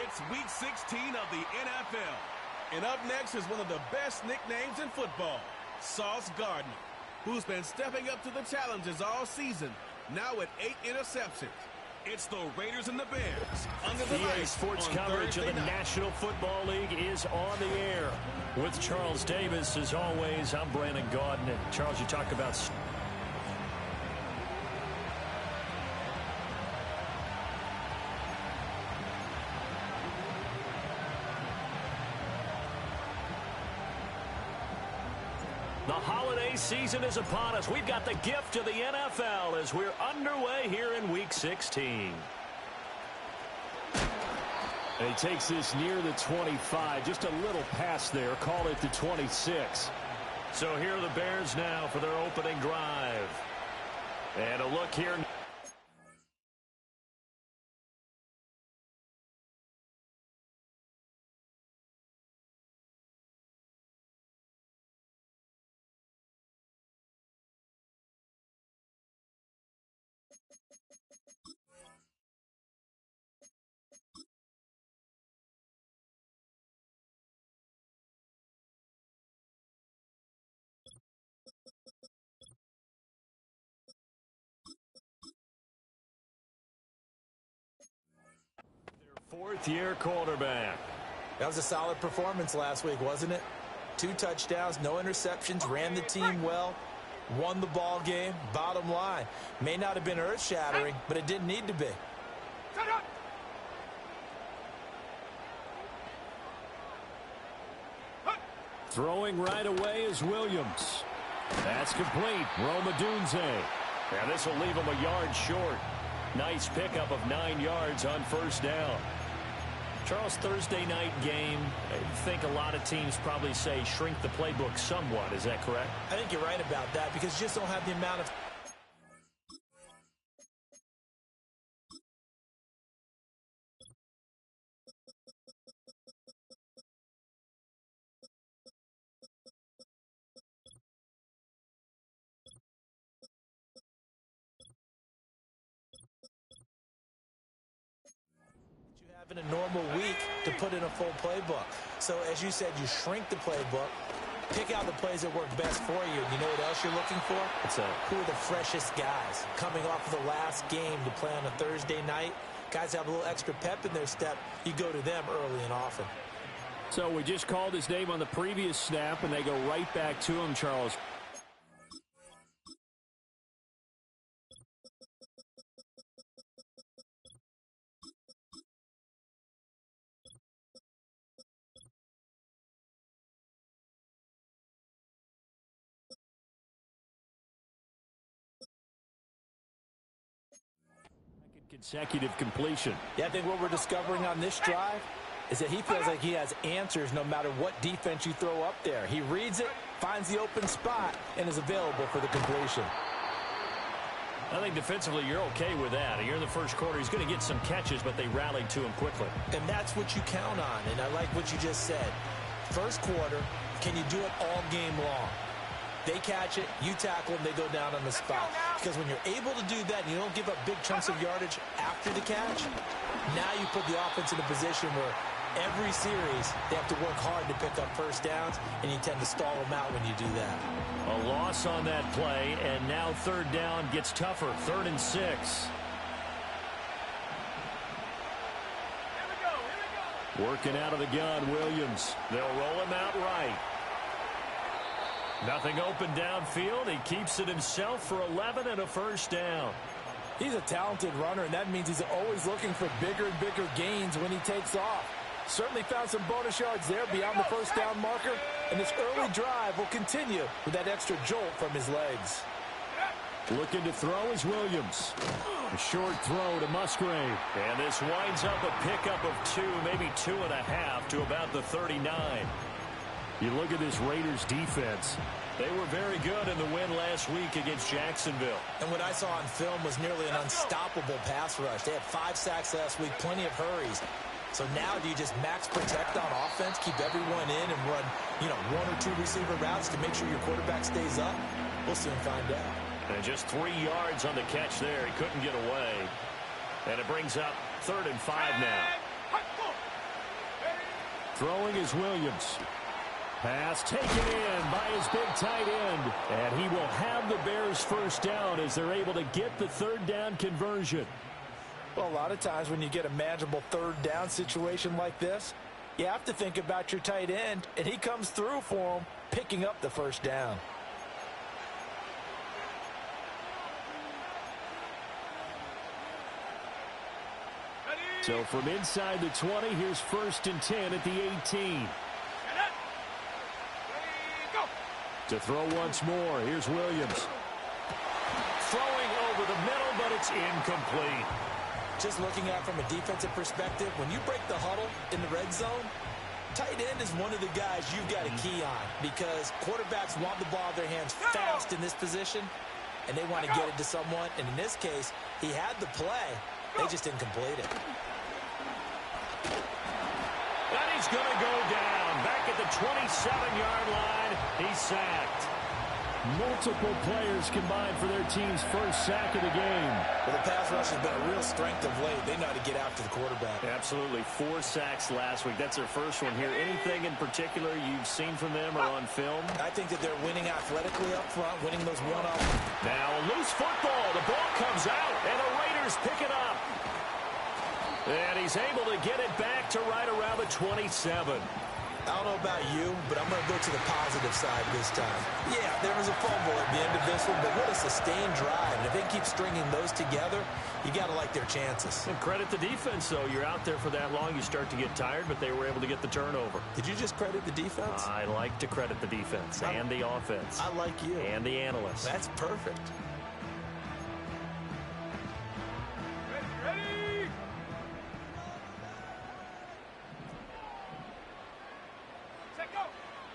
It's Week 16 of the NFL. And up next is one of the best nicknames in football, Sauce Gardner, who's been stepping up to the challenges all season, now with 8 interceptions. It's the Raiders and the Bears under the EA Sports coverage of the National Football League is on the air. With Charles Davis, as always, I'm Brandon Gaudin. And Charles, you talk about... The holiday season is upon us. We've got the gift of the NFL as we're underway here in Week 16. And he takes this near the 25, just a little past there. Call it the 26. So here are the Bears now for their opening drive. And a look here. Fourth-year quarterback. That was a solid performance last week, wasn't it? 2 touchdowns, no interceptions, ran the team well, won the ball game. Bottom line, may not have been earth-shattering, but it didn't need to be. Throwing right away is Williams. That's complete. Rome Odunze. Now this will leave him a yard short. Nice pickup of 9 yards on first down. Charles, Thursday night game, I think a lot of teams probably say shrink the playbook somewhat. Is that correct? I think you're right about that because you just don't have the amount of... in a normal week to put in a full playbook. So as you said, you shrink the playbook, pick out the plays that work best for you. You know what else you're looking for? Who are the freshest guys coming off of the last game to play on a Thursday night? Guys have a little extra pep in their step. You go to them early and often. So we just called his name on the previous snap, and they go right back to him, Charles. Consecutive completion. Yeah, I think what we're discovering on this drive is that he feels like he has answers no matter what defense you throw up there. He reads it, finds the open spot, and is available for the completion. I think defensively you're okay with that. Here in the first quarter, he's going to get some catches, but they rallied to him quickly. And that's what you count on, and I like what you just said. First quarter, can you do it all game long? They catch it, you tackle them, they go down on the spot. Because when you're able to do that and you don't give up big chunks of yardage after the catch, now you put the offense in a position where every series they have to work hard to pick up first downs, and you tend to stall them out when you do that. A loss on that play, and now third down gets tougher. 3rd and 6. Working out of the gun, Williams. They'll roll him out right. Nothing open downfield. He keeps it himself for 11 and a first down. He's a talented runner, and that means he's always looking for bigger and bigger gains when he takes off. Certainly found some bonus yards there beyond the first down marker, and this early drive will continue with that extra jolt from his legs. Looking to throw is Williams. A short throw to Musgrave. And this winds up a pickup of 2, maybe 2.5 to about the 39. You look at this Raiders defense. They were very good in the win last week against Jacksonville. And what I saw on film was nearly an unstoppable pass rush. They had 5 sacks last week, plenty of hurries. So now do you just max protect on offense, keep everyone in, and run, 1 or 2 receiver routes to make sure your quarterback stays up? We'll soon find out. And just 3 yards on the catch there. He couldn't get away. And it brings up 3rd and 5 now. Throwing is Williams. Pass taken in by his big tight end. And he will have the Bears first down as they're able to get the third down conversion. Well, a lot of times when you get a manageable third down situation like this, you have to think about your tight end, and he comes through for him, picking up the first down. So from inside the 20, here's 1st and 10 at the 18. To throw once more, here's Williams. Throwing over the middle, but it's incomplete. Just looking at it from a defensive perspective, when you break the huddle in the red zone, tight end is one of the guys you've got to key on because quarterbacks want the ball in their hands fast in this position, and they want to get it to someone. And in this case, he had the play. They just didn't complete it. And he's going to go down. Back at the 27-yard line, he's sacked. Multiple players combined for their team's first sack of the game. Well, the pass rush has been a real strength of late. They know how to get after the quarterback. Absolutely. 4 sacks last week. That's their first one here. Anything in particular you've seen from them or on film? I think that they're winning athletically up front, winning those one-on-one. Now a loose football. The ball comes out, and the Raiders pick it up. And he's able to get it back to right around the 27. I don't know about you, but I'm going to go to the positive side this time. Yeah, there was a fumble at the end of this one, but what a sustained drive. And if they keep stringing those together, you got to like their chances. And credit the defense, though. You're out there for that long, you start to get tired, but they were able to get the turnover. Did you just credit the defense? I like to credit the defense and the offense. I like you. And the analysts. That's perfect.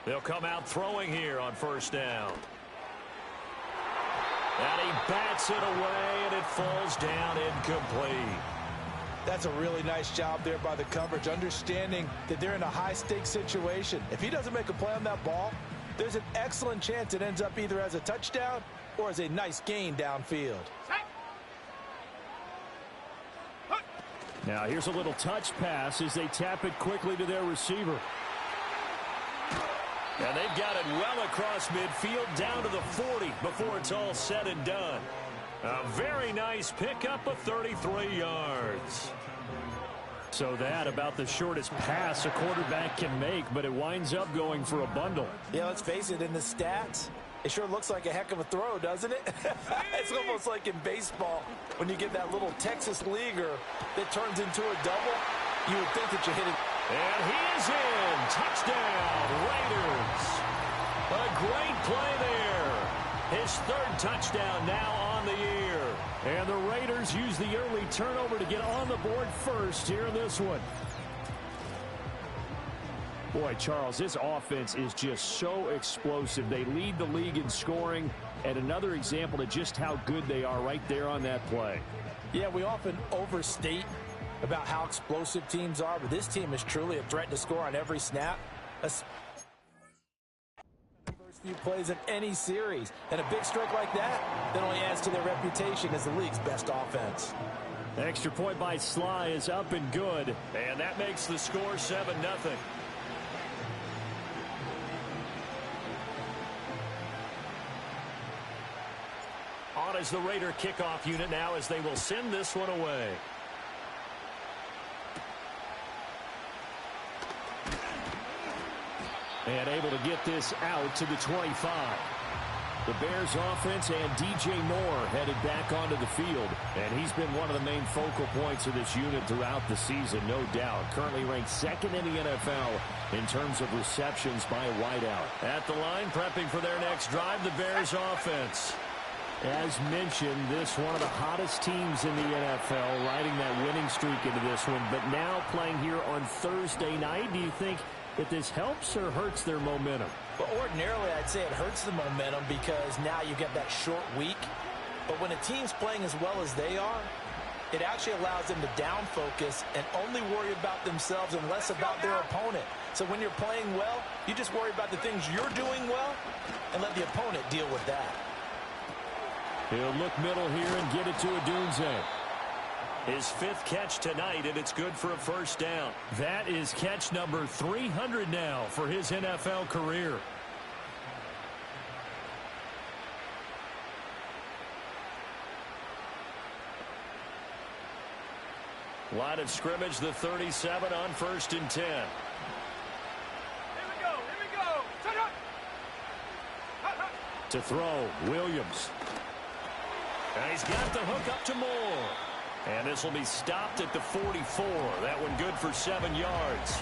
They'll come out throwing here on first down. And he bats it away, and it falls down incomplete. That's a really nice job there by the coverage, understanding that they're in a high-stakes situation. If he doesn't make a play on that ball, there's an excellent chance it ends up either as a touchdown or as a nice gain downfield. Now here's a little touch pass as they tap it quickly to their receiver. And they've got it well across midfield down to the 40 before it's all said and done. A very nice pickup of 33 yards. So that about the shortest pass a quarterback can make, but it winds up going for a bundle. Yeah, let's face it, in the stats, it sure looks like a heck of a throw, doesn't it? It's almost like in baseball when you get that little Texas leaguer that turns into a double. You would think that you're hitting. And he is in. Touchdown, Raiders. A great play there. His 3rd touchdown now on the year. And the Raiders use the early turnover to get on the board first here in this one. Boy, Charles, this offense is just so explosive. They lead the league in scoring, and another example of just how good they are right there on that play. Yeah, we often overstate about how explosive teams are, but this team is truly a threat to score on every snap. First few plays of any series, and a big strike like that only adds to their reputation as the league's best offense. Extra point by Sly is up and good. And that makes the score 7-0. On is the Raider kickoff unit now as they will send this one away. And able to get this out to the 25. The Bears offense and DJ Moore headed back onto the field. And he's been one of the main focal points of this unit throughout the season, no doubt. Currently ranked 2nd in the NFL in terms of receptions by a wideout. At the line, prepping for their next drive, the Bears offense. As mentioned, this one of the hottest teams in the NFL, riding that winning streak into this one. But now playing here on Thursday night, do you think that this helps or hurts their momentum? Well, ordinarily, I'd say it hurts the momentum because now you get that short week. But when a team's playing as well as they are, it actually allows them to down focus and only worry about themselves and less about their opponent. So when you're playing well, you just worry about the things you're doing well and let the opponent deal with that. He'll look middle here and get it to Odunze. His 5th catch tonight, and it's good for a first down. That is catch number 300 now for his NFL career. Line of scrimmage, the 37 on 1st and 10. Here we go. To throw, Williams. And he's got the hook up to Moore. And this will be stopped at the 44. That one good for 7 yards.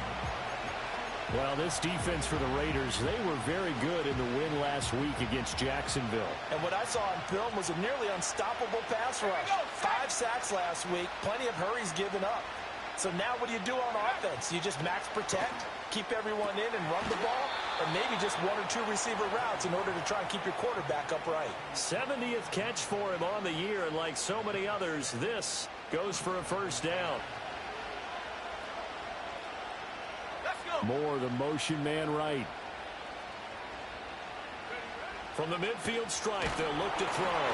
Well, this defense for the Raiders, they were very good in the win last week against Jacksonville. And what I saw on film was a nearly unstoppable pass rush. 5 sacks last week, plenty of hurries given up. So now what do you do on offense? You just max protect, keep everyone in and run the ball, or maybe just 1 or 2 receiver routes in order to try and keep your quarterback upright. 70th catch for him on the year, and like so many others, this goes for a first down. Moore, the motion man right. From the midfield stripe, they'll look to throw.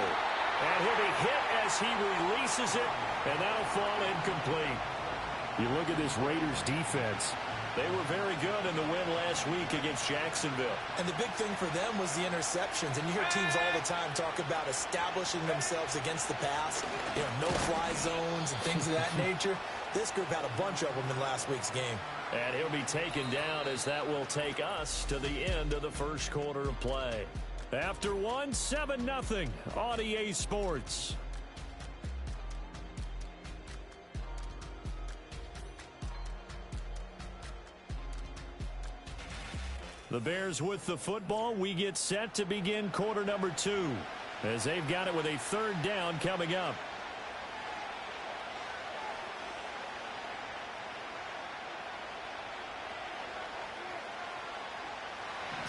And he'll be hit as he releases it, and that'll fall incomplete. You look at this Raiders defense. They were very good in the win last week against Jacksonville. And the big thing for them was the interceptions. And you hear teams all the time talk about establishing themselves against the pass, no-fly zones and things of that nature. This group had a bunch of them in last week's game. And he'll be taken down as that will take us to the end of the first quarter of play. After 1, 7-0 on EA Sports. The Bears with the football. We get set to begin quarter number 2 as they've got it with a 3rd down coming up.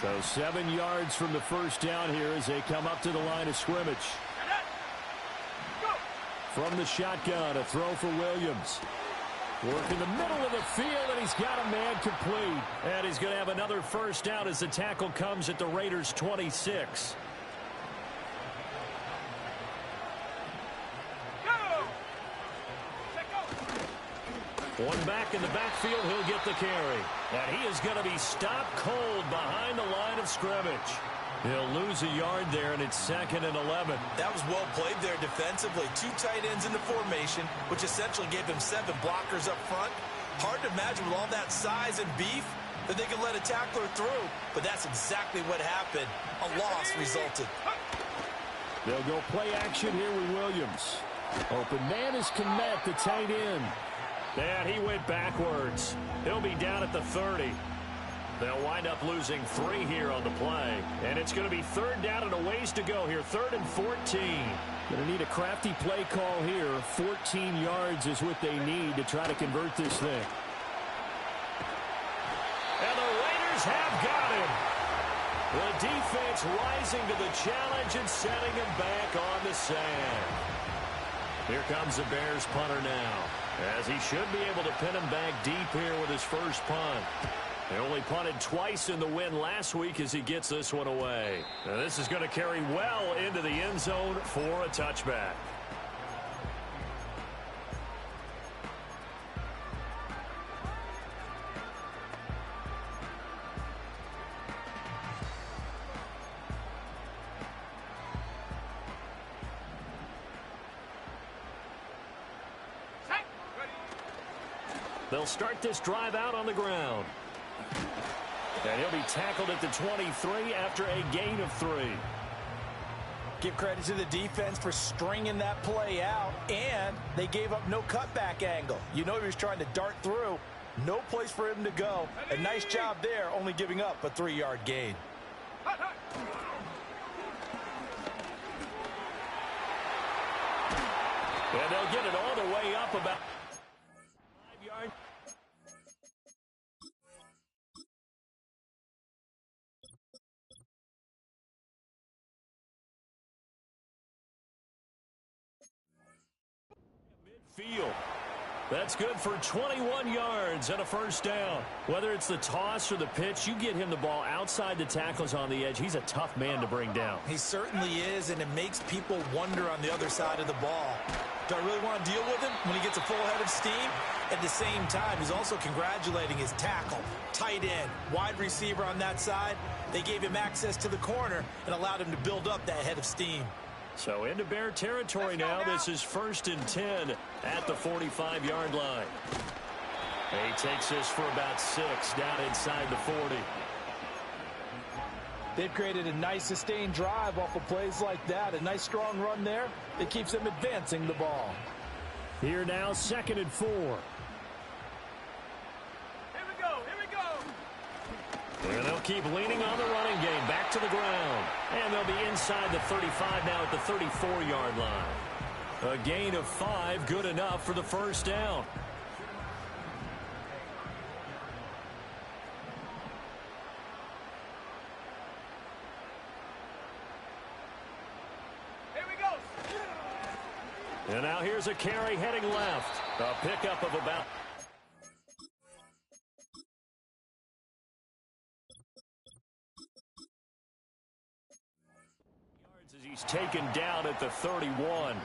So 7 yards from the first down here as they come up to the line of scrimmage. From the shotgun, a throw for Williams. Work in the middle of the field, and he's got a man complete. And he's going to have another first down as the tackle comes at the Raiders' 26. One back in the backfield, he'll get the carry. And he is going to be stopped cold behind the line of scrimmage. He'll lose a yard there, and it's 2nd and 11. That was well played there defensively. 2 tight ends in the formation, which essentially gave him 7 blockers up front. Hard to imagine with all that size and beef that they could let a tackler through, but that's exactly what happened. A loss resulted. They'll go play action here with Williams. Open man is Kmet, the tight end. And he went backwards. He'll be down at the 30. They'll wind up losing 3 here on the play. And it's going to be 3rd down and a ways to go here. 3rd and 14. Going to need a crafty play call here. 14 yards is what they need to try to convert this thing. And the Raiders have got him. The defense rising to the challenge and setting him back on the sand. Here comes the Bears punter now, as he should be able to pin him back deep here with his first punt. They only punted twice in the win last week as he gets this one away. Now this is going to carry well into the end zone for a touchback. They'll start this drive out on the ground. And he'll be tackled at the 23 after a gain of 3. Give credit to the defense for stringing that play out, and they gave up no cutback angle. You know he was trying to dart through. No place for him to go. A nice job there, only giving up a 3-yard gain. And they'll get it all the way up about 5 yards. Midfield. That's good for 21 yards and a first down. Whether it's the toss or the pitch, you get him the ball outside the tackles on the edge. He's a tough man to bring down. He certainly is, and it makes people wonder on the other side of the ball. Do I really want to deal with him when he gets a full head of steam? At the same time, he's also congratulating his tackle, tight end, wide receiver on that side. They gave him access to the corner and allowed him to build up that head of steam. So into Bear territory now. This is 1st and 10 at the 45-yard line. He takes this for about 6 down inside the 40. They've created a nice sustained drive off of plays like that. A nice strong run there that keeps them advancing the ball. Here now, 2nd and 4. Here we go. Here we go. And they'll keep leaning on the running game. Back to the ground. And they'll be inside the 35 now at the 34-yard line. A gain of 5, good enough for the first down. Here we go. And now here's a carry heading left. A pickup of about... yards as he's taken down at the 31.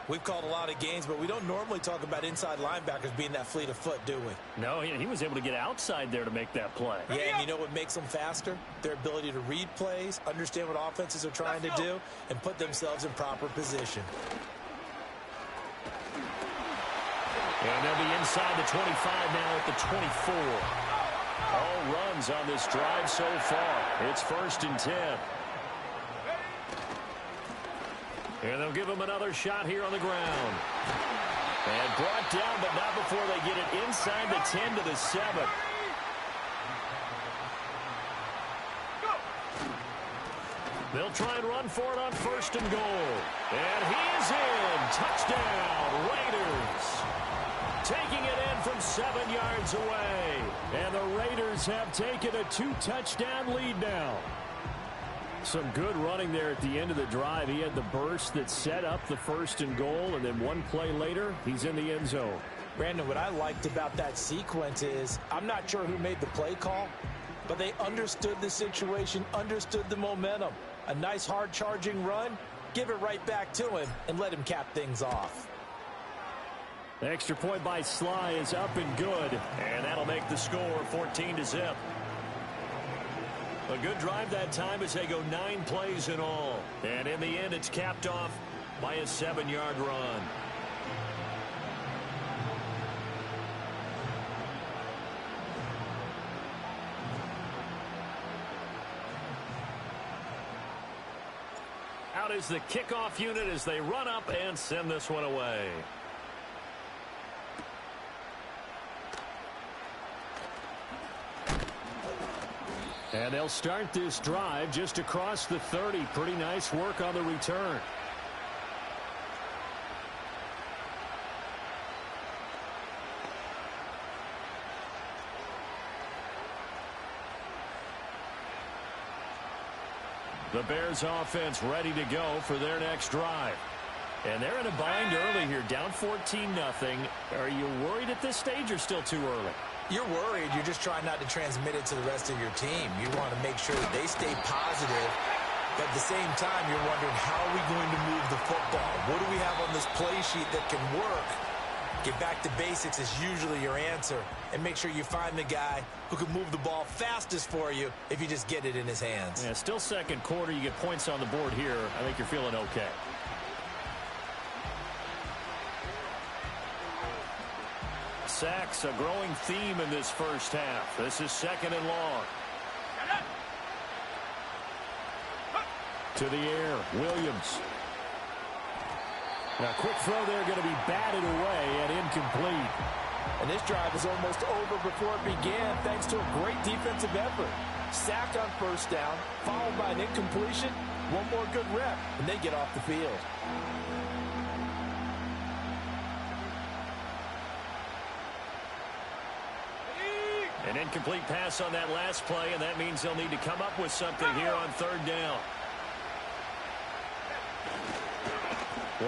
We've called a lot of games, but we don't normally talk about inside linebackers being that fleet of foot, do we? No, he was able to get outside there to make that play. Yeah, and you know what makes them faster? Their ability to read plays, understand what offenses are trying to do, and put themselves in proper position. And they'll be inside the 25 now at the 24. All runs on this drive so far. It's 1st and 10. And they'll give him another shot here on the ground. And brought down, but not before they get it inside the 10 to the 7. They'll try and run for it on 1st and goal. And he's in. Touchdown, Raiders. Taking it in from 7 yards away. And the Raiders have taken a 2-touchdown lead now. Some good running there at the end of the drive. He had the burst that set up the 1st and goal, and then one play later, he's in the end zone. Brandon, what I liked about that sequence is, I'm not sure who made the play call, but they understood the situation, understood the momentum. A nice hard charging run, give it right back to him, and let him cap things off. The extra point by Sly is up and good. And that'll make the score 14-0. A good drive that time as they go 9 plays in all. And in the end, it's capped off by a 7-yard run. Out is the kickoff unit as they run up and send this one away. And they'll start this drive just across the 30. Pretty nice work on the return. The Bears offense ready to go for their next drive. And they're in a bind early here, down 14-0. Are you worried at this stage or still too early? You're worried. You're just trying not to transmit it to the rest of your team. You want to make sure that they stay positive, but at the same time, you're wondering, how are we going to move the football? What do we have on this play sheet that can work? Get back to basics is usually your answer, and make sure you find the guy who can move the ball fastest for you if you just get it in his hands. Yeah, still second quarter. You get points on the board here. I think you're feeling okay. Sacks, a growing theme in this first half. This is 2nd and long. To the air, Williams. Now, quick throw there, going to be batted away and incomplete. And this drive is almost over before it began thanks to a great defensive effort. Sack on 1st down, followed by an incompletion. One more good rep, and they get off the field. An incomplete pass on that last play, and that means they'll need to come up with something here on 3rd down.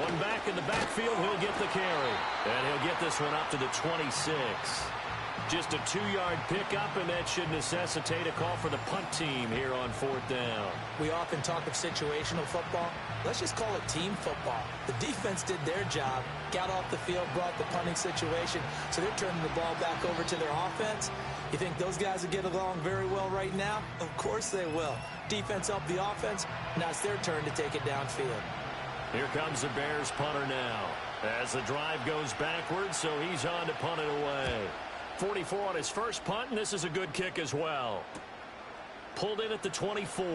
One back in the backfield. He'll get the carry. And he'll get this one up to the 26. Just a 2-yard pickup, and that should necessitate a call for the punt team here on 4th down. We often talk of situational football. Let's just call it team football. The defense did their job, got off the field, brought the punting situation, so they're turning the ball back over to their offense. You think those guys will get along very well right now? Of course they will. Defense helped the offense. Now it's their turn to take it downfield. Here comes the Bears punter now. As the drive goes backwards, so he's on to punt it away. 44 on his first punt, and this is a good kick as well. Pulled in at the 24.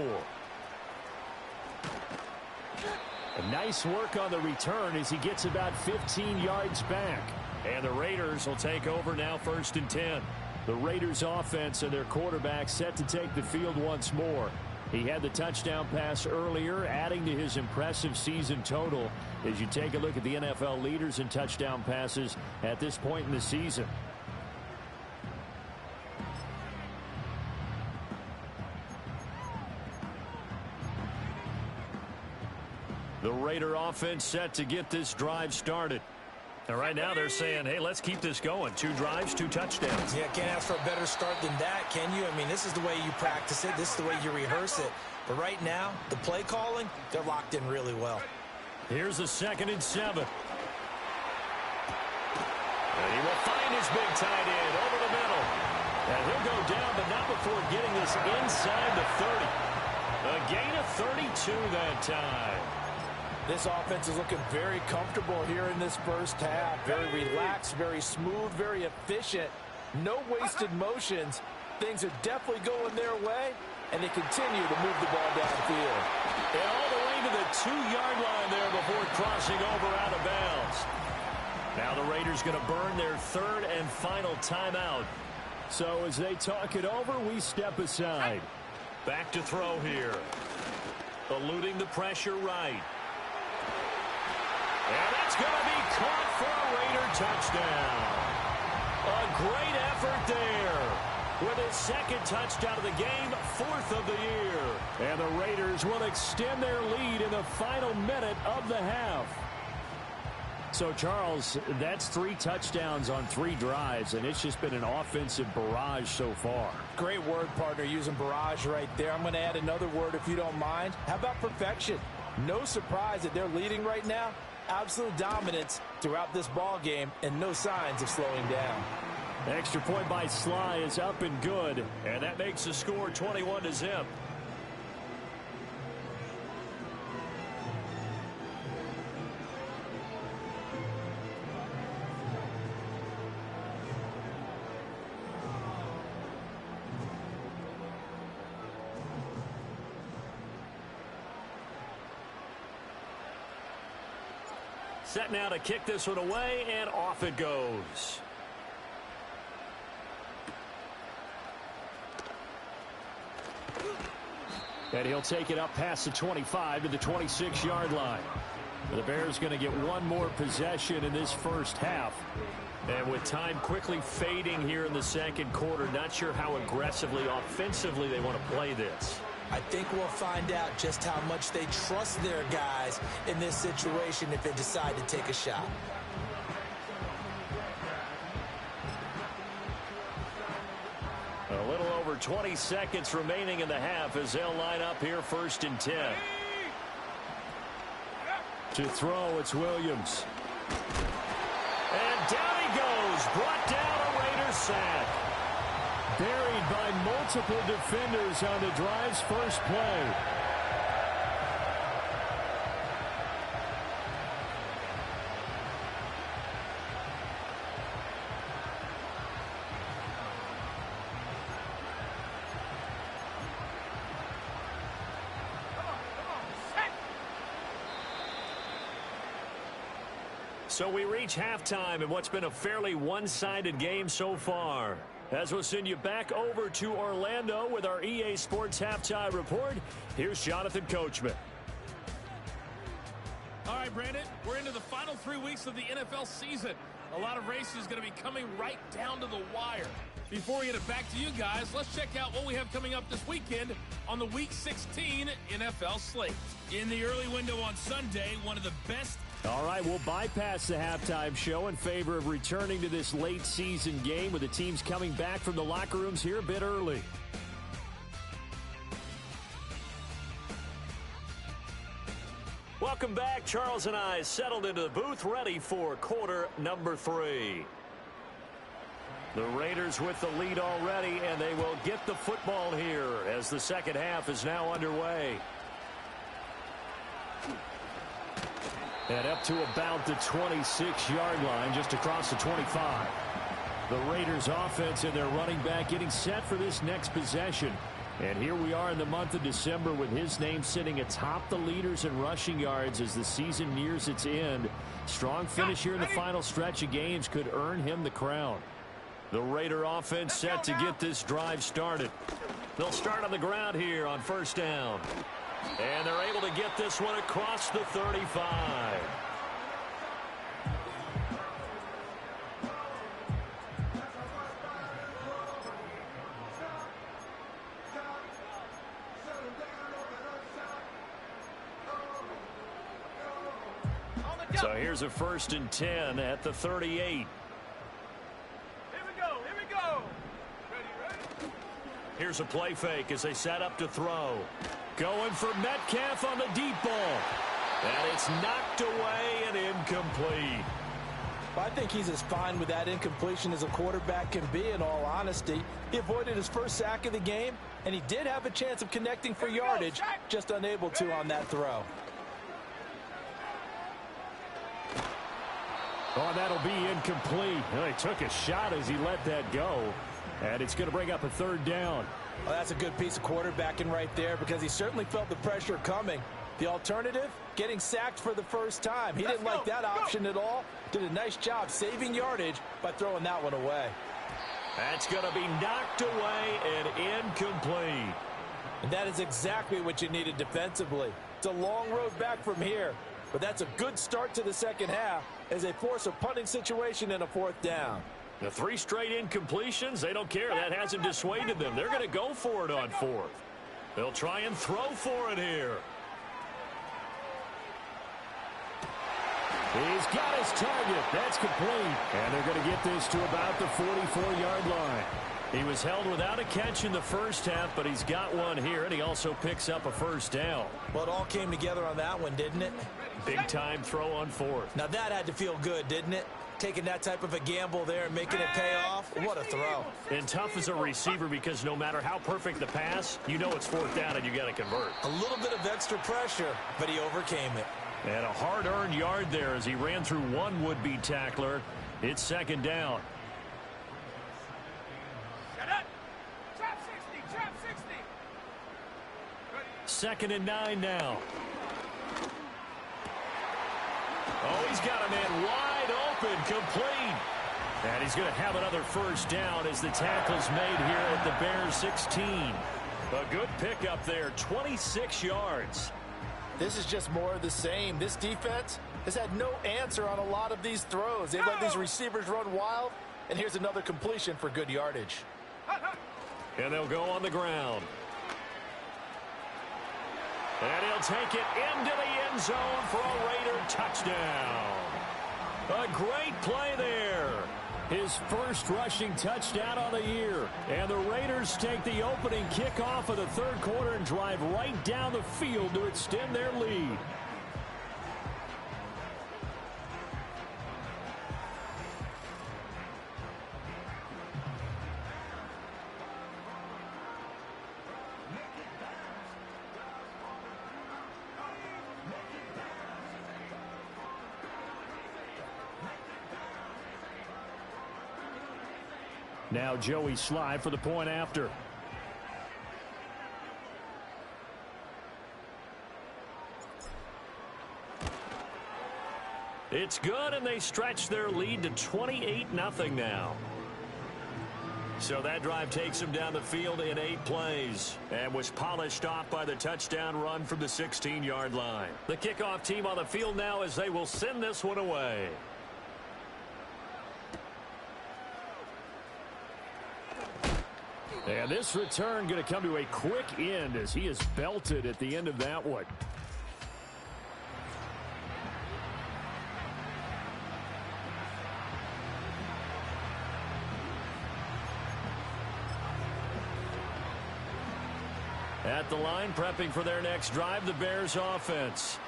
A nice work on the return as he gets about 15 yards back. And the Raiders will take over now 1st and 10. The Raiders offense and their quarterback set to take the field once more. He had the touchdown pass earlier, adding to his impressive season total as you take a look at the NFL leaders in touchdown passes at this point in the season. The Raider offense set to get this drive started. And right now they're saying, hey, let's keep this going. 2 drives, 2 touchdowns. Yeah, can't ask for a better start than that, can you? I mean, this is the way you practice it. This is the way you rehearse it. But right now, the play calling, they're locked in really well. Here's a 2nd and 7. And he will find his big tight end over the middle. And he'll go down, but not before getting this inside the 30. A gain of 32 that time. This offense is looking very comfortable here in this first half. Very relaxed, very smooth, very efficient. No wasted motions. Things are definitely going their way, and they continue to move the ball downfield. And all the way to the 2-yard line there before crossing over out of bounds. Now the Raiders going to burn their 3rd and final timeout. So as they talk it over, we step aside. Back to throw here. Eluding the pressure right. And that's going to be caught for a Raider touchdown. A great effort there. With his 2nd touchdown of the game, 4th of the year. And the Raiders will extend their lead in the final minute of the half. So, Charles, that's 3 touchdowns on 3 drives, and it's just been an offensive barrage so far. Great word, partner, using barrage right there. I'm going to add another word if you don't mind. How about perfection? No surprise that they're leading right now. Absolute dominance throughout this ball game and no signs of slowing down. Extra point by Sly is up and good. And that makes the score 21-0. Set now to kick this one away, and off it goes. And he'll take it up past the 25 to the 26-yard line. The Bears going to get one more possession in this first half. And with time quickly fading here in the 2nd quarter, not sure how aggressively, offensively they want to play this. I think we'll find out just how much they trust their guys in this situation if they decide to take a shot. A little over 20 seconds remaining in the half as they'll line up here 1st and 10. To throw, it's Williams. And down he goes. Brought down a Raiders sack. Buried by multiple defenders on the drive's first play. So we reach halftime in what's been a fairly one-sided game so far. As we'll send you back over to Orlando with our EA Sports Halftime Report, here's Jonathan Coachman. All right, Brandon, we're into the final 3 weeks of the NFL season. A lot of races going to be coming right down to the wire. Before we get it back to you guys, let's check out what we have coming up this weekend on the Week 16 NFL slate. In the early window on Sunday, one of the best All right, we'll bypass the halftime show in favor of returning to this late season game with the teams coming back from the locker rooms here a bit early. Welcome back. Charles and I settled into the booth ready for quarter number 3. The Raiders with the lead already, and they will get the football here as the second half is now underway. And up to about the 26-yard line, just across the 25. The Raiders offense and their running back getting set for this next possession. And here we are in the month of December with his name sitting atop the leaders in rushing yards as the season nears its end. Strong finish here in the final stretch of games could earn him the crown. The Raider offense set to get this drive started. They'll start on the ground here on first down. And they're able to get this one across the 35. So here's a 1st and 10 at the 38. Here we go. Ready. Here's a play fake as they set up to throw. Going for Metcalf on the deep ball. And it's knocked away and incomplete. I think he's as fine with that incompletion as a quarterback can be, in all honesty. He avoided his first sack of the game, and he did have a chance of connecting for yardage, just unable to on that throw. Oh, that'll be incomplete. Well, he took a shot as he let that go. And it's going to bring up a 3rd down. Well, that's a good piece of quarterbacking right there because he certainly felt the pressure coming. The alternative, getting sacked for the first time. He didn't like that option at all. Did a nice job saving yardage by throwing that one away. That's going to be knocked away and incomplete. And that is exactly what you needed defensively. It's a long road back from here, but that's a good start to the second half as they force a punting situation and a 4th down. The 3 straight incompletions, they don't care. That hasn't dissuaded them. They're going to go for it on 4th. They'll try and throw for it here. He's got his target. That's complete. And they're going to get this to about the 44-yard line. He was held without a catch in the first half, but he's got one here, and he also picks up a 1st down. Well, it all came together on that one, didn't it? Big-time throw on 4th. Now, that had to feel good, didn't it? Taking that type of a gamble there and making it pay off. What a throw. And tough as a receiver because no matter how perfect the pass, you know it's 4th down and you got to convert. A little bit of extra pressure, but he overcame it. And a hard-earned yard there as he ran through one would-be tackler. It's 2nd down. Trap 60. 2nd and 9 now. Oh, he's got a man wide open, complete. And he's going to have another 1st down as the tackle's made here at the Bears 16. A good pickup there, 26 yards. This is just more of the same. This defense has had no answer on a lot of these throws. They let these receivers run wild, and here's another completion for good yardage. And they'll go on the ground. And he'll take it into the end zone for a Raider touchdown. A great play there. His first rushing touchdown on the year. And the Raiders take the opening kickoff of the 3rd quarter and drive right down the field to extend their lead. Now Joey Slye for the point after. It's good, and they stretch their lead to 28-0 now. So that drive takes them down the field in 8 plays and was polished off by the touchdown run from the 16-yard line. The kickoff team on the field now as they will send this one away. And this return going to come to a quick end as he is belted at the end of that one. At the line, prepping for their next drive, the Bears offense.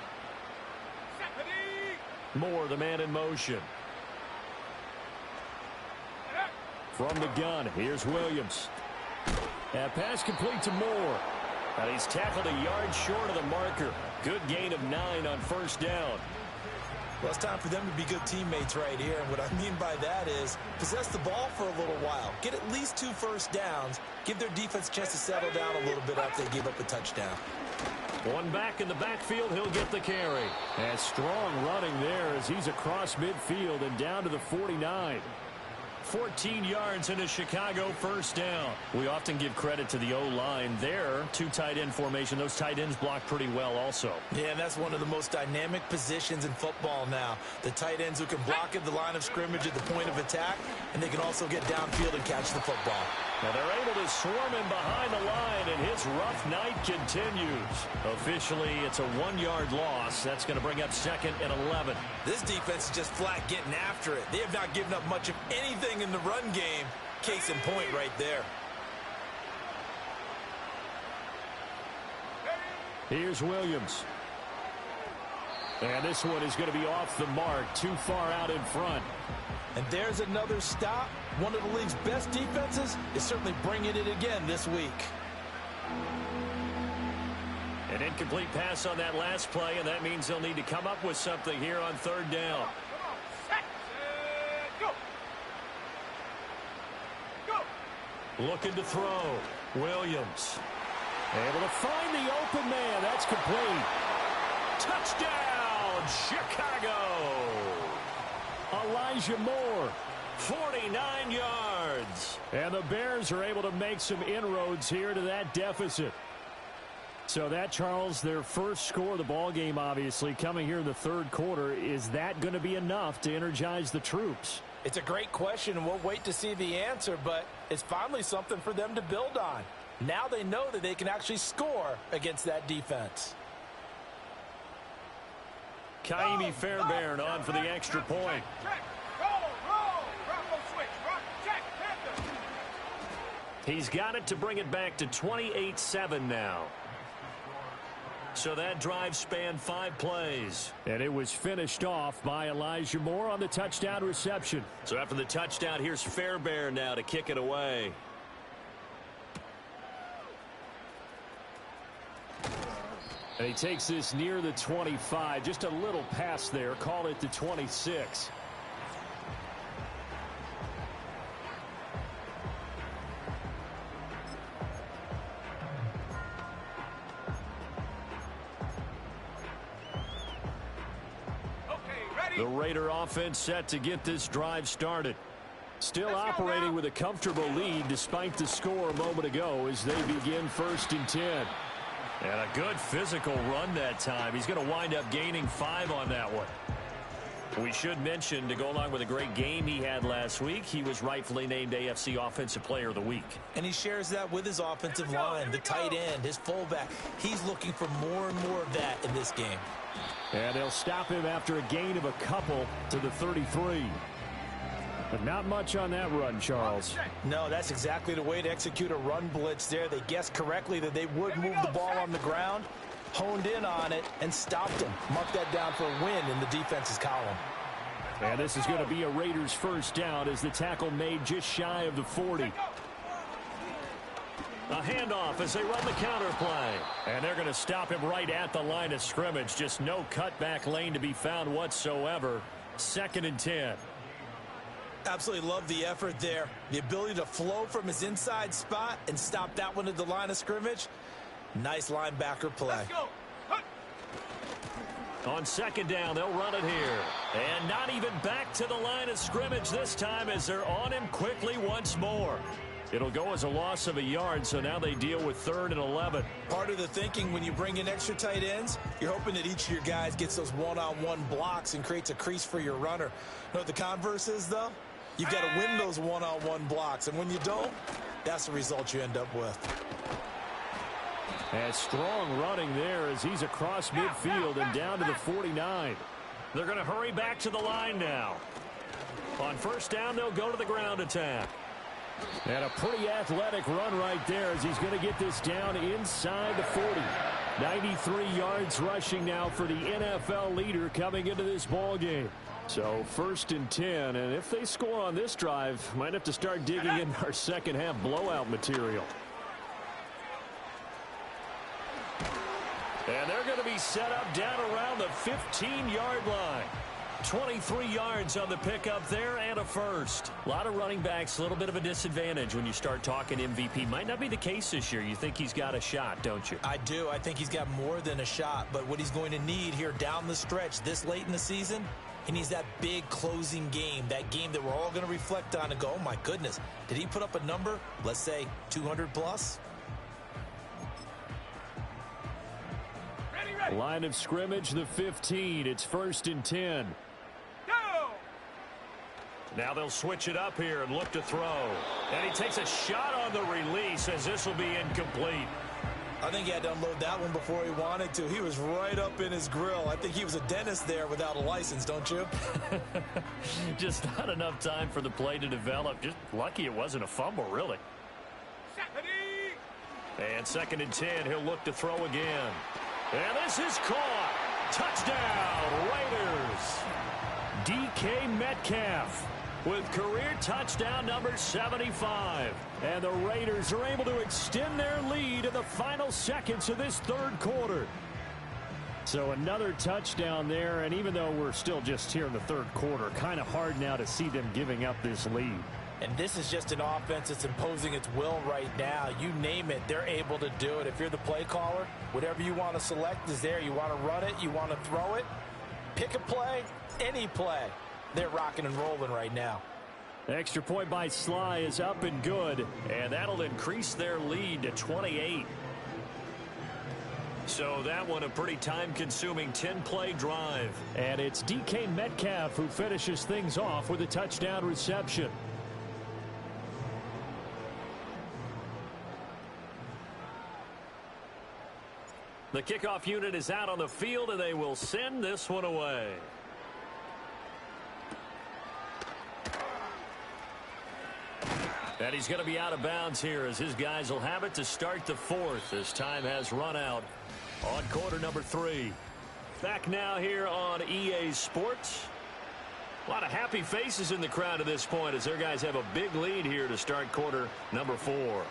Moore, the man in motion. From the gun, here's Williams. That pass complete to Moore. And he's tackled a yard short of the marker. Good gain of 9 on first down. Well, it's time for them to be good teammates right here. And what I mean by that is possess the ball for a little while. Get at least 2 first downs. Give their defense a chance to settle down a little bit after they give up a touchdown. One back in the backfield, he'll get the carry. And strong running there as he's across midfield and down to the 49. 14 yards in a Chicago first down. We often give credit to the O-line there. 2 tight end formation. Those tight ends block pretty well also. Yeah, and that's one of the most dynamic positions in football now. The tight ends who can block at the line of scrimmage at the point of attack, and they can also get downfield and catch the football. Now they're able to swarm him behind the line, and his rough night continues. Officially, it's a 1-yard loss. That's going to bring up 2nd and 11. This defense is just flat getting after it. They have not given up much of anything in the run game. Case in point right there. Here's Williams. And this one is going to be off the mark, too far out in front. And there's another stop. One of the league's best defenses is certainly bringing it again this week. An incomplete pass on that last play, and that means they'll need to come up with something here on 3rd down. Looking to throw. Williams. Able to find the open man. That's complete. Touchdown, Chicago. Elijah Moore. 49 yards. And the Bears are able to make some inroads here to that deficit. So that, Charles, their first score of the ball game, obviously, coming here in the 3rd quarter. Is that going to be enough to energize the troops? It's a great question, and we'll wait to see the answer, but it's finally something for them to build on. Now they know that they can actually score against that defense. Kaimi Fairbairn on for the extra point. He's got it to bring it back to 28-7 now. So that drive spanned 5 plays. And it was finished off by Elijah Moore on the touchdown reception. So after the touchdown, here's Fairbairn now to kick it away. And he takes this near the 25. Just a little pass there. Call it the 26. The Raider offense set to get this drive started. Still operating with a comfortable lead despite the score a moment ago as they begin 1st and 10. And a good physical run that time. He's going to wind up gaining 5 on that one. We should mention, to go along with a great game he had last week, he was rightfully named AFC Offensive Player of the Week. And he shares that with his offensive line, the tight end, his fullback. He's looking for more and more of that in this game. And they'll stop him after a gain of a couple to the 33. But not much on that run, Charles. No, that's exactly the way to execute a run blitz there. They guessed correctly that they would move the ball on the ground, honed in on it, and stopped him. Mark that down for a win in the defense's column. And this is going to be a Raiders first down as the tackle made just shy of the 40. A handoff as they run the counter play. And they're going to stop him right at the line of scrimmage. Just no cutback lane to be found whatsoever. 2nd and 10. Absolutely love the effort there. The ability to flow from his inside spot and stop that one at the line of scrimmage. Nice linebacker play. On 2nd down, they'll run it here. And not even back to the line of scrimmage this time as they're on him quickly once more. It'll go as a loss of a yard, so now they deal with 3rd and 11. Part of the thinking when you bring in extra tight ends, you're hoping that each of your guys gets those one-on-one blocks and creates a crease for your runner. You know what the converse is, though? You've got to win those one-on-one blocks, and when you don't, that's the result you end up with. And strong running there as he's across midfield and down to the 49. They're going to hurry back to the line now. On 1st down, they'll go to the ground attack. And a pretty athletic run right there as he's going to get this down inside the 40. 93 yards rushing now for the NFL leader coming into this ball game. So 1st and 10, and if they score on this drive, might have to start digging in our second half blowout material. And they're going to be set up down around the 15-yard line. 23 yards on the pickup there and a first. A lot of running backs, a little bit of a disadvantage when you start talking MVP. Might not be the case this year. You think he's got a shot, don't you? I do. I think he's got more than a shot. But what he's going to need here down the stretch this late in the season, he needs that big closing game, that game that we're all going to reflect on and go, oh, my goodness, did he put up a number, let's say 200 plus? Ready. Line of scrimmage, the 15. It's 1st and 10. Now they'll switch it up here and look to throw. And he takes a shot on the release as this will be incomplete. I think he had to unload that one before he wanted to. He was right up in his grill. I think he was a dentist there without a license, don't you? Just not enough time for the play to develop. Just lucky it wasn't a fumble, really. And 2nd and 10, he'll look to throw again. And this is caught. Touchdown, Raiders. DK Metcalf with career touchdown number 75. And the Raiders are able to extend their lead in the final seconds of this 3rd quarter. So another touchdown there, and even though we're still just here in the 3rd quarter, kind of hard now to see them giving up this lead. And this is just an offense that's imposing its will right now. You name it, they're able to do it. If you're the play caller, whatever you want to select is there. You want to run it, you want to throw it, pick a play, any play. They're rocking and rolling right now. Extra point by Sly is up and good. And that'll increase their lead to 28. So that one a pretty time-consuming 10-play drive. And it's DK Metcalf who finishes things off with a touchdown reception. The kickoff unit is out on the field, and they will send this one away. And he's going to be out of bounds here as his guys will have it to start the 4th. As time has run out on quarter number 3. Back now here on EA Sports. A lot of happy faces in the crowd at this point as their guys have a big lead here to start quarter number 4.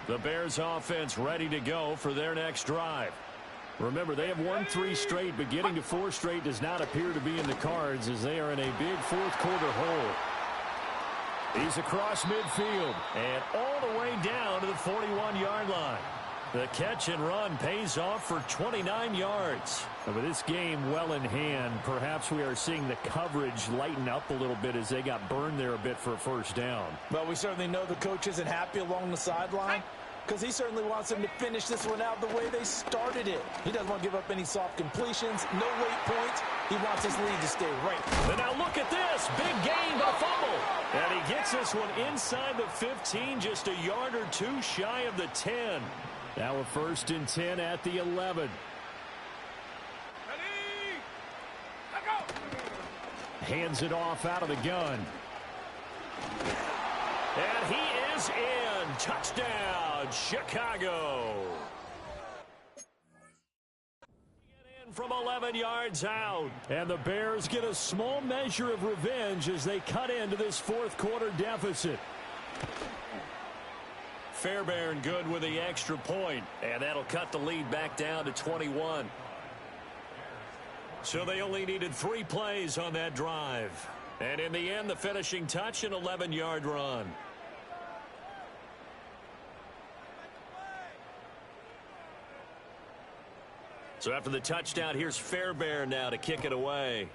The Bears offense ready to go for their next drive. Remember, they have won 3 straight, but getting to 4 straight does not appear to be in the cards as they are in a big 4th quarter hole. He's across midfield and all the way down to the 41-yard line. The catch and run pays off for 29 yards. And with this game well in hand, perhaps we are seeing the coverage lighten up a little bit as they got burned there a bit for a 1st down. Well, we certainly know the coach isn't happy along the sideline because he certainly wants them to finish this one out the way they started it. He doesn't want to give up any soft completions, no late points. He wants his lead to stay right. And now look at this. Big gain, but fumble. And he gets this one inside the 15, just a yard or 2 shy of the 10. Now a 1st and 10 at the 11. Hands it off out of the gun. And he is in. Touchdown, Chicago. Get in from 11 yards out. And the Bears get a small measure of revenge as they cut into this 4th quarter deficit. Fairbairn good with the extra point. And that'll cut the lead back down to 21. So they only needed 3 plays on that drive. And in the end, the finishing touch, an 11-yard run. So after the touchdown, here's Fairbairn now to kick it away.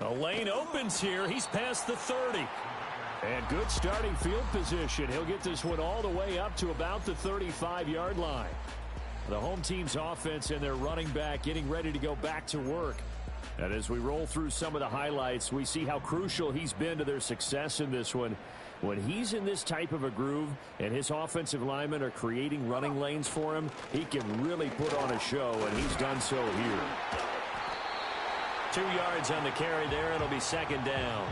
A lane opens here. He's past the 30. And good starting field position. He'll get this one all the way up to about the 35-yard line. The home team's offense and their running back getting ready to go back to work. And as we roll through some of the highlights, we see how crucial he's been to their success in this one. When he's in this type of a groove and his offensive linemen are creating running lanes for him, he can really put on a show, and he's done so here. 2 yards on the carry there. It'll be second down.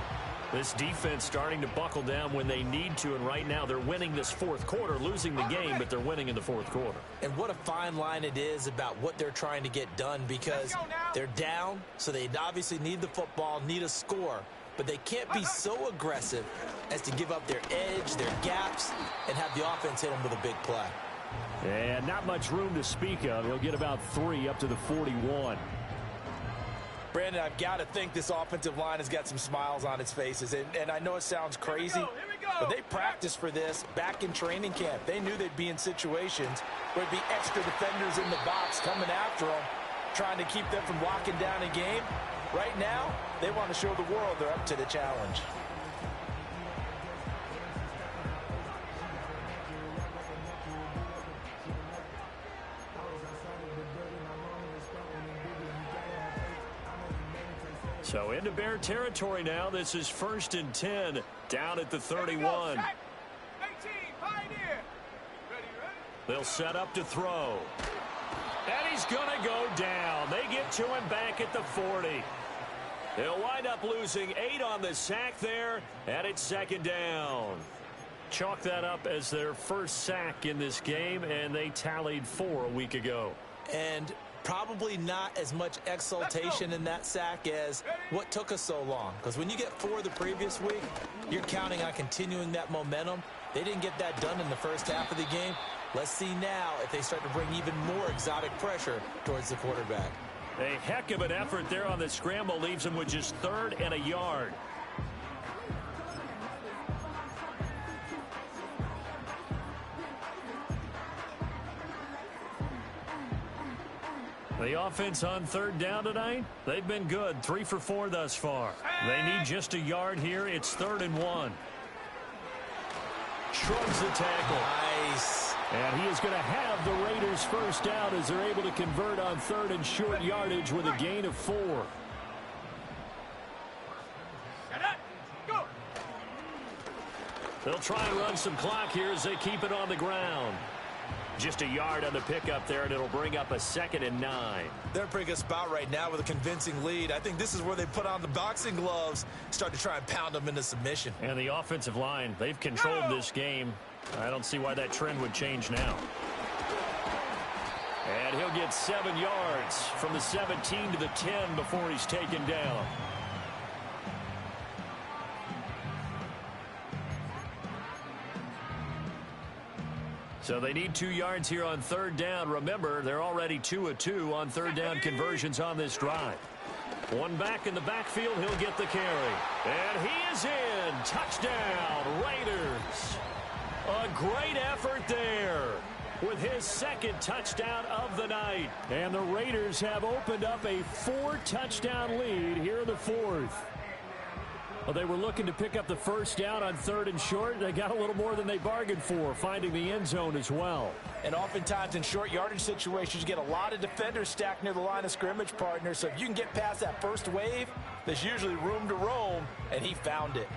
This defense starting to buckle down when they need to, and right now they're winning this fourth quarter, losing the game, but they're winning in the fourth quarter. And what a fine line it is about what they're trying to get done, because they're down, so they obviously need the football, need a score, but they can't be so aggressive as to give up their edge, their gaps, and have the offense hit them with a big play. And not much room to speak of. He'll get about 3 up to the 41. Brandon, I've got to think this offensive line has got some smiles on its faces. And I know it sounds crazy, but they practiced for this back in training camp. They knew they'd be in situations where there'd be extra defenders in the box coming after them, trying to keep them from locking down a game. Right now, they want to show the world they're up to the challenge. So into Bear territory now. This is 1st and 10 down at the 31. They'll set up to throw. And he's going to go down. They get to him back at the 40. They'll wind up losing 8 on the sack there, and it's second down. Chalk that up as their first sack in this game, and they tallied 4 a week ago. And probably not as much exultation in that sack as what took us so long. Because when you get 4 the previous week, you're counting on continuing that momentum. They didn't get that done in the first half of the game. Let's see now if they start to bring even more exotic pressure towards the quarterback. A heck of an effort there on the scramble leaves them with just 3rd and a yard. The offense on 3rd down tonight, they've been good. 3 for 4 thus far. They need just a yard here. It's 3rd and 1. Shrugs the tackle. Nice. And he is going to have the Raiders first down as they're able to convert on 3rd and short yardage with a gain of 4. They'll try and run some clock here as they keep it on the ground. Just a yard on the pickup there, and it'll bring up a 2nd and 9. They're a pretty good spot right now with a convincing lead. I think this is where they put on the boxing gloves, start to try and pound them into submission. And the offensive line, they've controlled this game. I don't see why that trend would change now. And he'll get 7 yards from the 17 to the 10 before he's taken down. So they need 2 yards here on 3rd down. Remember, they're already 2 of 2 on 3rd down conversions on this drive. One back in the backfield, he'll get the carry. And he is in. Touchdown, Raiders. A great effort there with his 2nd touchdown of the night. And the Raiders have opened up a 4-touchdown lead here in the 4th. Well, they were looking to pick up the first down on 3rd and short. They got a little more than they bargained for, finding the end zone as well. And oftentimes in short yardage situations, you get a lot of defenders stacked near the line of scrimmage, partner. So if you can get past that first wave, there's usually room to roam, and he found it.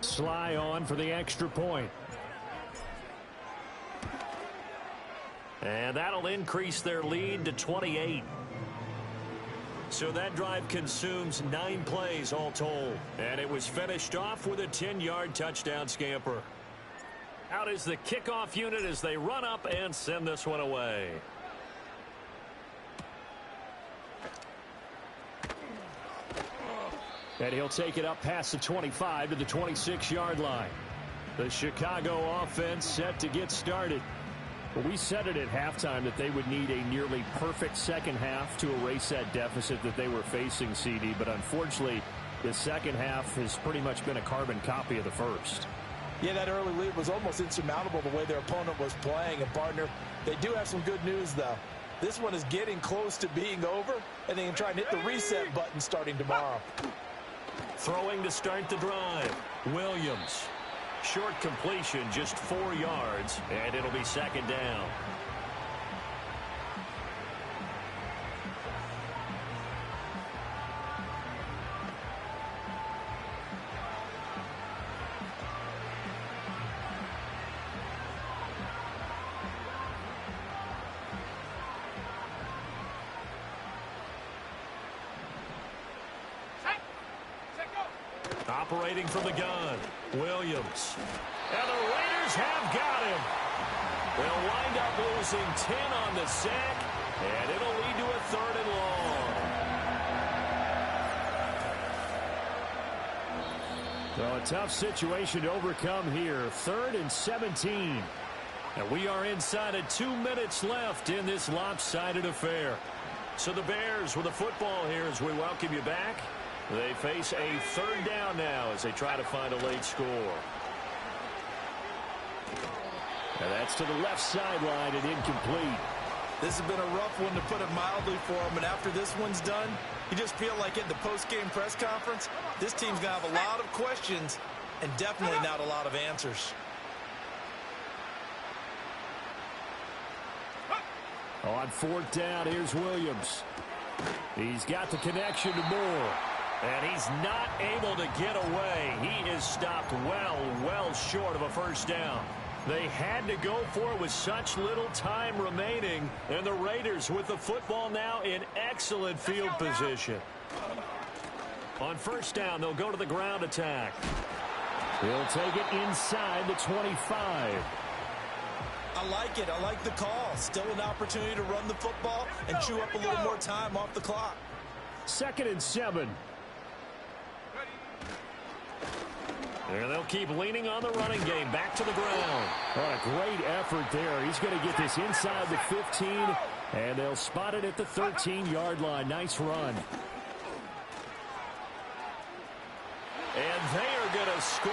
Sly on for the extra point. And that'll increase their lead to 28. So that drive consumes 9 plays all told. And it was finished off with a 10-yard touchdown scamper. Out is the kickoff unit as they run up and send this one away. And he'll take it up past the 25 to the 26-yard line. The Chicago offense set to get started. Well, we said it at halftime that they would need a nearly perfect second half to erase that deficit that they were facing, CD. But unfortunately, the second half has pretty much been a carbon copy of the first. Yeah, that early lead was almost insurmountable the way their opponent was playing. And, partner, they do have some good news, though. This one is getting close to being over, and they can try and hit the reset button starting tomorrow. Throwing to start the drive. Williams. Short completion, just 4 yards, and it'll be second down. Operating from the gun, Williams. And the Raiders have got him. They'll wind up losing 10 on the sack, and it'll lead to a 3rd and long. Well, a tough situation to overcome here. 3rd and 17. And we are inside of 2 minutes left in this lopsided affair. So the Bears with the football here as we welcome you back. They face a 3rd down now as they try to find a late score. And that's to the left sideline and incomplete. This has been a rough one, to put it mildly, for him. And after this one's done, you just feel like at the post-game press conference, this team's going to have a lot of questions and definitely not a lot of answers. On 4th down, here's Williams. He's got the connection to Moore. And he's not able to get away. He is stopped well short of a 1st down. They had to go for it with such little time remaining. And the Raiders with the football now in excellent field position. On 1st down, they'll go to the ground attack. He'll take it inside the 25. I like it. I like the call. Still an opportunity to run the football and chew up a little more time off the clock. 2nd and 7. And they'll keep leaning on the running game. Back to the ground. What a great effort there. He's going to get this inside the 15, and they'll spot it at the 13-yard line. Nice run. And they are going to score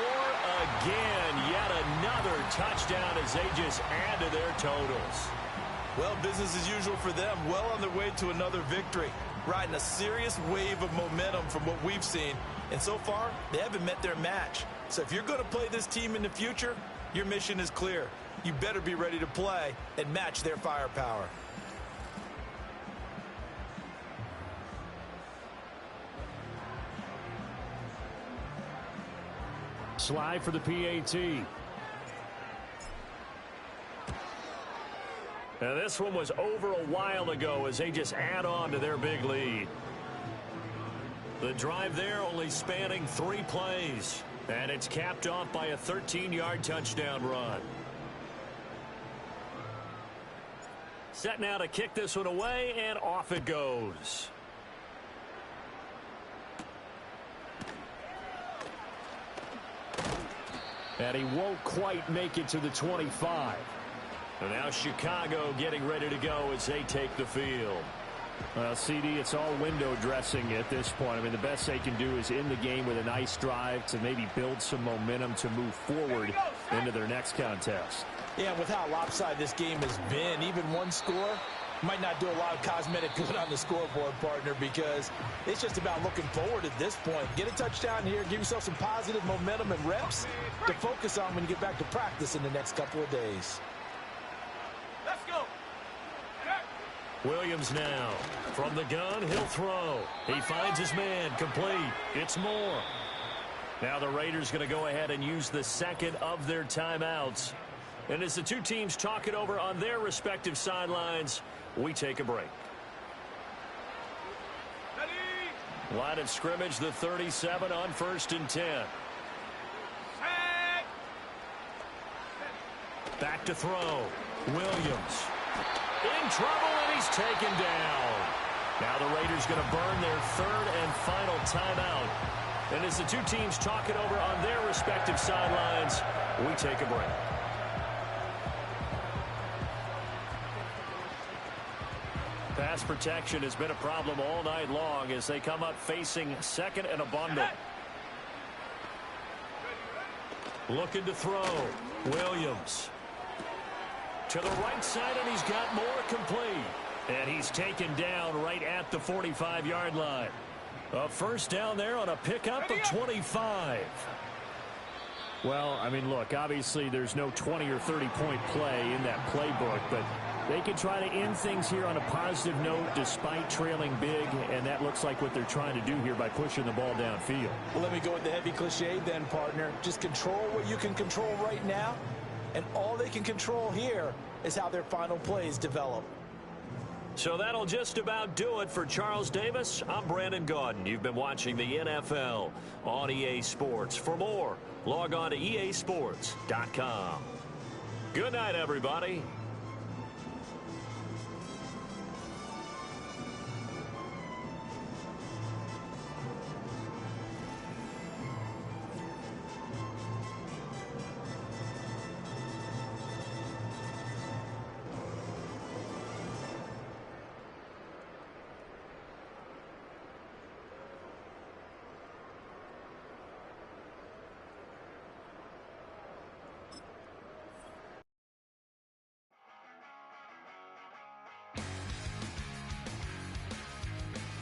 again. Yet another touchdown as they just add to their totals. Well, business as usual for them. Well on their way to another victory. Riding a serious wave of momentum from what we've seen. And so far, they haven't met their match. So if you're going to play this team in the future, your mission is clear. You better be ready to play and match their firepower. Slide for the PAT. Now this one was over a while ago as they just add on to their big lead. The drive there only spanning 3 plays. And it's capped off by a 13-yard touchdown run. Set now to kick this one away, and off it goes. And he won't quite make it to the 25. And now Chicago getting ready to go as they take the field. Well, CD, it's all window dressing at this point. I mean, the best they can do is end the game with a nice drive to maybe build some momentum to move forward into their next contest. Yeah, with how lopsided this game has been, even one score might not do a lot of cosmetic good on the scoreboard, partner, because it's just about looking forward at this point. Get a touchdown here, give yourself some positive momentum and reps to focus on when you get back to practice in the next couple of days. Let's go. Williams now. From the gun, he'll throw. He finds his man, complete. It's Moore. Now the Raiders going to go ahead and use the second of their timeouts. And as the two teams talk it over on their respective sidelines, we take a break. Line of scrimmage, the 37 on 1st and 10. Back to throw. Williams. In trouble, and he's taken down. Now the Raiders going to burn their 3rd and final timeout. And as the two teams talk it over on their respective sidelines, we take a break. Pass protection has been a problem all night long as they come up facing 2nd and abundant. Looking to throw. Williams. To the right side, and he's got Moore complete. And he's taken down right at the 45-yard line. A 1st down there on a pickup of 25. Well, I mean, look, obviously there's no 20 or 30-point play in that playbook, but they can try to end things here on a positive note despite trailing big, and that looks like what they're trying to do here by pushing the ball downfield. Well, let me go with the heavy cliche then, partner. Just control what you can control right now, and all they can control here is how their final plays develop. So that'll just about do it for Charles Davis. I'm Brandon Gaudin. You've been watching the NFL on EA Sports. For more, log on to easports.com. Good night, everybody.